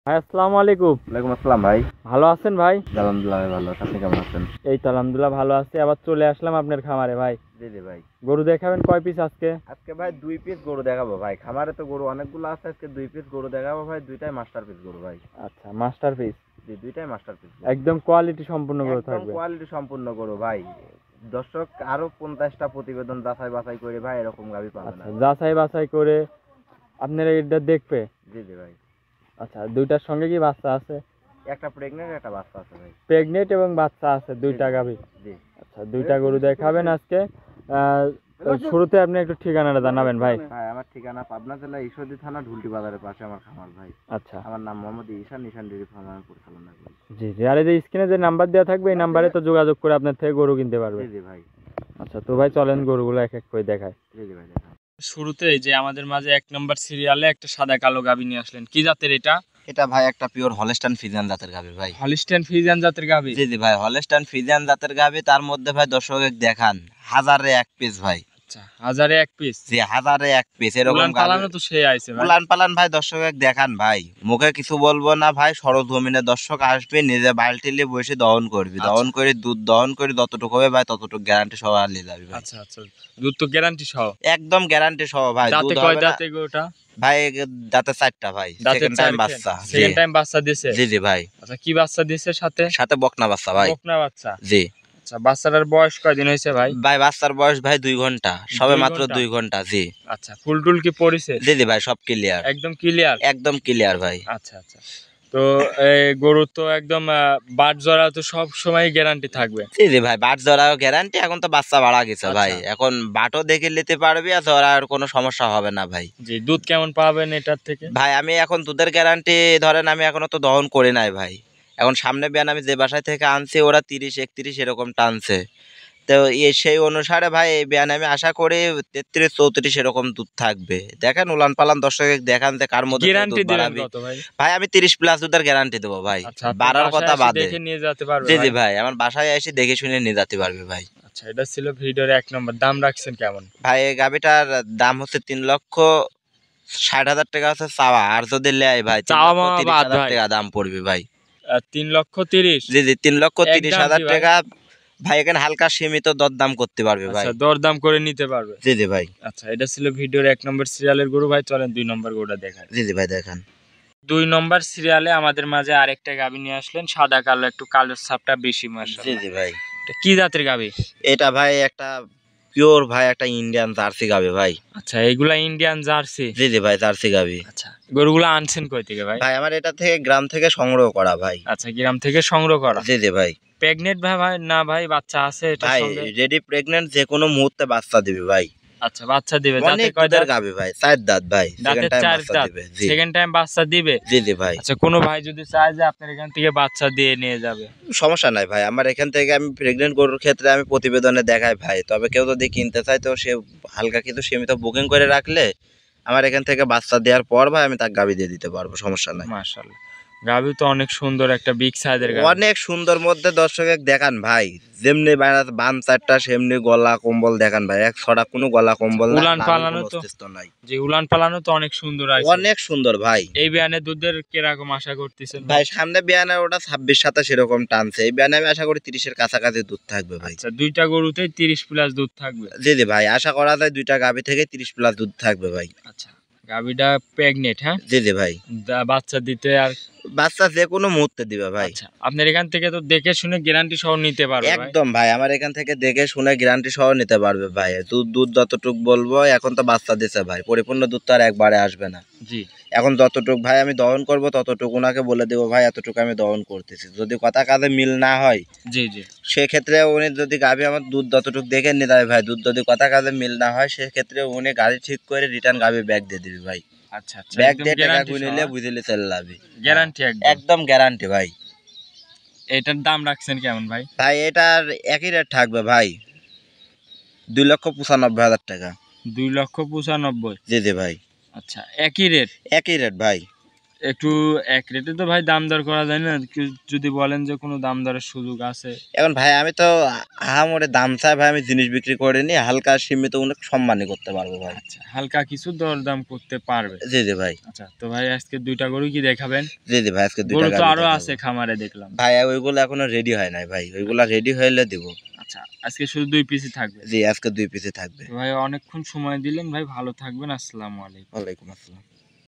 ভাই আসসালামু আলাইকুম। ওয়ালাইকুম আসসালাম ভাই। ভালো আছেন ভাই? আলহামদুলিল্লাহ ভাই, ভালো। আপনি কেমন আছেন? এই তো আলহামদুলিল্লাহ ভালো আছি। আবার চলে আসলাম আপনার খামারে ভাই। জি জি ভাই। গরু দেখাবেন কয় পিস আজকে? আজকে ভাই 2 পিস গরু দেখাবো ভাই। খামারে তো গরু অনেকগুলো আছে, আজকে 2 পিস গরু দেখাবো ভাই। দুইটাই মাস্টার পিস গরু ভাই। আচ্ছা, মাস্টার পিস। জি, দুইটাই মাস্টার পিস। একদম কোয়ালিটি সম্পূর্ণ গরু একদম থাকবে। কোয়ালিটি সম্পূর্ণ গরু ভাই। দর্শক আরো 50টা প্রতিবেদন যাচাই বাছাই করে ভাই এরকম গাবি পাবে না। আচ্ছা, যাচাই বাছাই করে আপনারা এটা দেখবে। জি জি ভাই। আচ্ছা, দুইটার সঙ্গে কি বাচ্চা আছে? একটা প্রেগন্যান্ট, একটা বাচ্চা আছে ভাই। প্রেগনেন্ট এবং বাচ্চা আছে, দুইটা গাভী। জি। আচ্ছা, দুইটা গরু দেখাবেন আজকে। তো শুরুতে আপনি একটু ঠিকানাটা জানাবেন ভাই। ভাই আমার ঠিকানা পাবনা জেলা ঈশ্বরদী থানা ঢুলটি বাজারের পাশে আমার খামার ভাই। আচ্ছা, আমার নাম মোহাম্মদ ঈশান, নিশান ডেইরি ফার্ম আমি পরিচালনা করি। জি জি। আর এই যে স্ক্রিনে যে নাম্বার দেওয়া থাকবে এই নাম্বারে তো যোগাযোগ করে আপনার থেকে গরু কিনতে পারবে। জি জি ভাই। আচ্ছা, তো ভাই চলেন গরুগুলো এক এক করে দেখায়। জি জি ভাই দেখান। শুরুতে যে আমাদের মাঝে 1 নম্বর সিরিয়ালে একটা সাদা কালো গাভী নিয়ে আসলেন। কি জাতের এটা? এটা ভাই একটা পিওর হলস্টাইন ফ্রিজিয়ান জাতের গাভী ভাই। হলিস্টাইন ফ্রিজিয়ান জাতের গাভী? জি জি ভাই, হলস্টাইন ফ্রিজিয়ান জাতের গাভী। তার মধ্যে ভাই দর্শক দেখান হাজারে এক পিস ভাই। আচ্ছা, হাজারে এক পিস। জি, হাজারে এক পিস এরকম উলান গাভী। পালানো তো সেই আইছে ভাই। উলান পালান ভাই দর্শক দেখান ভাই। মুখে কিছু বলবো না ভাই, সরজমিনে দর্শক আসবে, নিজে বালতি নিয়ে বসে দহন করবি। দহন করে দুধ দহন করে যতটুকু হবে ভাই ততটুকু গ্যারান্টি সহ নিয়ে যাবি ভাই। আচ্ছা আচ্ছা, দুধ তো গ্যারান্টি সহ? একদম গ্যারান্টি সহ ভাই। দাঁতে দুধ কয় হবে না দাঁতে গোটা? ভাই, দাঁতে 4টা ভাই। সেকেন্ড টাইম বাচ্চা। সেকেন্ড টাইম বাচ্চা দিয়েছে? জি জি ভাই। আচ্ছা, কি বাচ্চা দিয়েছে সাথে? সাথে বকনা বাচ্চা ভাই। বকনা বাচ্চা? জি। আচ্ছা, বাচ্চাটার বয়স কয়দিন হয়েছে ভাই? ভাই বাচ্চার বয়স ভাই 2 ঘন্টা, সবে মাত্র 2 ঘন্টা। জি। আচ্ছা, ফুল টুল কি পড়েছে? জি জি ভাই, সব ক্লিয়ার। একদম ক্লিয়ার? একদম ক্লিয়ার ভাই। আচ্ছা আচ্ছা। তো এই গরু তো একদম বাট জরা তো সব সময় গ্যারান্টি থাকবে? জি জি ভাই, বাট জরাও গ্যারান্টি। এখন তো বাচ্চা বাড়া গেছে ভাই, আচ্ছা। এখন বাটও দেখে নিতে পারবি, আর জরার কোনো সমস্যা হবে না ভাই। জি, দুধ কেমন পাবেন এটার থেকে? ভাই আমি এখন দুধের গ্যারান্টি ধরেন আমি এখনো তো দহন করি নাই ভাই। এখন সামনে বিয়ান আমি যে বাসায় থেকে আনছি ওরা 30-31 এরকম টানছে। তো সেই অনুসারে ভাই এই বিয়ানে আমি আশা করি 33-34 এরকম দুধ থাকবে। দেখেন উলান পালান দর্শক দেখান যে কার মধ্যে গ্যারান্টি দুধ দিবেন বাড়াবি। কত ভাই? ভাই আমি 30 প্লাস দুধের গ্যারান্টি দেবো ভাই। আচ্ছা, বাড়ার কথা বাদে। দেখে নিয়ে যেতে পারবে? জি জি ভাই, আমার বাসায় এসে দেখে শুনে নিয়ে যেতে পারবে ভাই। আচ্ছা, এটা ছিল ভিডিওর 1 নম্বর। দাম রাখছেন কেমন ভাই? এই গাভিটার দাম হচ্ছে 3,60,000 টাকা হচ্ছে চাওয়া, আর যদি লেয় ভাই 3,30,000 টাকা দাম পড়বে ভাই। 3,30,000? জি জি, 3,30,000 টাকা ভাই। এখানে হালকা সীমিত দরদাম করতে পারবে ভাই। আচ্ছা, দরদাম করে নিতে পারবে? জি জি ভাই। আচ্ছা, এটা ছিল ভিডিওর 1 নম্বর সিরিয়ালের গরু ভাই। চলেন 2 নম্বর গরুটা দেখাই। জি জি ভাই দেখান। 2 নম্বর সিরিয়ালে আমাদের মাঝে আরেকটা গাভী নিয়ে আসলেন, সাদা কালো, একটু কালো ছাপটা বেশি জি মাশাআল্লাহ। জি ভাই। এটা কি জাতের গাভী? এটা ভাই একটা পিওর ভাই, একটা ইন্ডিয়ান জার্সি গাভি ভাই। আচ্ছা, এগুলা ইন্ডিয়ান জার্সি? জি জি ভাই, জার্সি গাভি। আচ্ছা, গরুগুলো আনছেন কই থেকে ভাই? ভাই আমার এটা থেকে গ্রাম থেকে সংগ্রহ করা ভাই। আচ্ছা, গ্রাম থেকে সংগ্রহ করা? জি জি ভাই। প্রেগনেন্ট ভাই না ভাই, বাচ্চা আছে এটার ভাই সঙ্গে? রেডি প্রেগন্যান্ট, যে কোনো মুহূর্তে বাচ্চা দিবে ভাই। আচ্ছা, বাচ্চা দিবে। দাঁতে অনেক কয় দুধের দাঁত? গাভি ভাই, 4 দাঁত ভাই। দাঁতে সেকেন্ড টাইম 4 বাচ্চা দাঁত। দিবে। জি সেকেন্ড টাইম বাচ্চা দিবে? জি জি ভাই। আচ্ছা, কোনো ভাই যদি চায় যে আপনার এখান থেকে বাচ্চা দিয়ে নিয়ে যাবে? সমস্যা নাই ভাই, আমার এখান থেকে আমি প্রেগনেন্ট গরুর ক্ষেত্রে আমি প্রতিবেদনে দেখাই ভাই। তবে কেউ যদি কিনতে চায় তো সে হালকা কিছু সীমিত বুকিং করে রাখলে আমার এখান থেকে বাচ্চা দেওয়ার পর ভাই আমি তাকে গাভি দিয়ে দিতে পারবো, সমস্যা নাই। মাশাআল্লাহ, গাভী তো অনেক সুন্দর, একটা বিগ সাইজের গাভী। অনেক সুন্দর মধ্যে দর্শক দেখান ভাই, যেমনি বান 4টা সেমনি গলা কম্বল দেখান ভাই। এক ছড়া কোনো গলা কম্বল নাই, উলান পালানো তো নাই। যে উলান পালানো তো অনেক সুন্দর আছে। অনেক সুন্দর ভাই। এই বিয়ানে দুধের কিরকম আশা করতেছেন ভাই সামনে বিয়ানে ওটা 26-27 এরকম টানছে, এই বিয়ানে আমি আশা করি 30-এর কাছাকাছি দুধ থাকবে ভাই। আচ্ছা, দুইটা গরুতেই 30 প্লাস দুধ থাকবে? জি জি ভাই, আশা করা যায় দুইটা গাভী থেকে 30 প্লাস দুধ থাকবে ভাই। আচ্ছা, গাভীটা প্রেগনেন্ট? হ্যাঁ জি জি ভাই। বাচ্চা দিতে আর বাচ্চা যে কোনো মুহূর্তে দিবে ভাই। আচ্ছা, আপনার এখান থেকে তো দেখে শুনে গ্যারান্টি সহ নিতে পারবে ভাই? একদম ভাই, আমার এখান থেকে দেখে শুনে গ্যারান্টি সহ নিতে পারবে ভাই। দুধ যতটুক বলবো, এখন তো বাচ্চা দিছে ভাই, পরিপূর্ণ দুধ তো আর একবারে আসবে না। জি। এখন যতটুক ভাই আমি দহন করব ততটুকু ওনাকে বলে দেবো ভাই এতটুকু আমি দহন করতেছি। যদি কথা কাজে মিল না হয়, জি জি, সেক্ষেত্রে উনি যদি গাভী আমার দুধ যতটুক দেখে নিতে হবে ভাই, দুধ যদি কথা কাজে মিল না হয় সেক্ষেত্রে উনি গাড়ি ঠিক করে রিটার্ন গাভী ব্যাগ দিয়ে দিবি ভাই। আচ্ছা আচ্ছা, ব্যাগ একদম দিয়ে টাকা গ্যারান্টি গুনিলে বুঝিলে চলে যাবি। গ্যারান্টি একদম গ্যারান্টি ভাই। এটার দাম রাখছেন কেমন ভাই? ভাই এটার একই রেট থাকবে ভাই, 2,95,000 টাকা। 2,95,000? জি জি ভাই। আচ্ছা, একই রেট? একই রেট ভাই। একটু এক রেটে তো ভাই দাম দর করা যায় না, যদি বলেন যে কোনো দাম দরের সুযোগ আছে। এখন ভাই আমি তো আহামরি দাম চাই ভাই, আমি জিনিস বিক্রি করিনি, হালকা সীমিত অনেক সম্মানই করতে পারবো ভাই। আচ্ছা, হালকা কিছু দরদাম করতে পারবে। জি জি ভাই। আচ্ছা, তো ভাই আজকে 2টা গরু কি দেখাবেন? জি জি ভাই, আজকে 2টা গরু তো গাভী আরো দেখাবো। আছে খামারে দেখলাম। ভাই ওইগুলো এখনো রেডি হয় নাই ভাই, ওইগুলা রেডি হইলে দিব। আচ্ছা, আজকে শুধু 2 পিসই থাকবে। জি, আজকে 2 পিসে থাকবে। তো ভাই অনেকক্ষণ সময় দিলেন ভাই, ভালো থাকবেন, আসসালামু আলাইকুম। ওয়ালাইকুম আসসালাম।